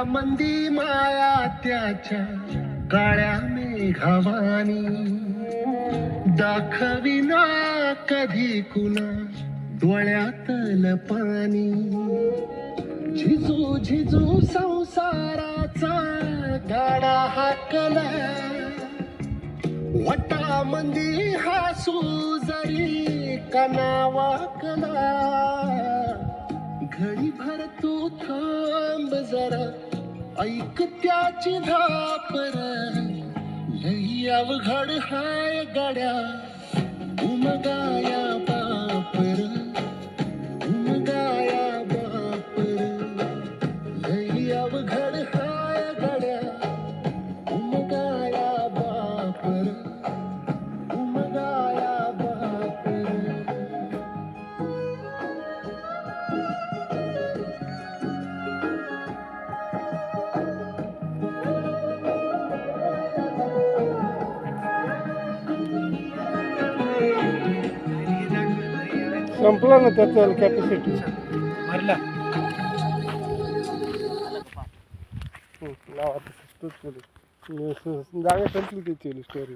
मंदी माया त्याच्या काळ्या मेघावानी दाखविना कधी कुणा डोळ्यातल पाणी झिजू झिजू संसाराचा गाडा हाकला वटा मंदी हासू जरी कनावाकला घडी भर तू थांब जरा ऐक त्याची धापर लई अवघड हाय गड्या उमगाया बापर उमगाया बापर लई अवघड हाय गड्या उमगाया बापर उमगाया बापर संपला ना त्याचा कॅपॅसिटी भरला लावा तूच जागा संपली त्याची स्टोरी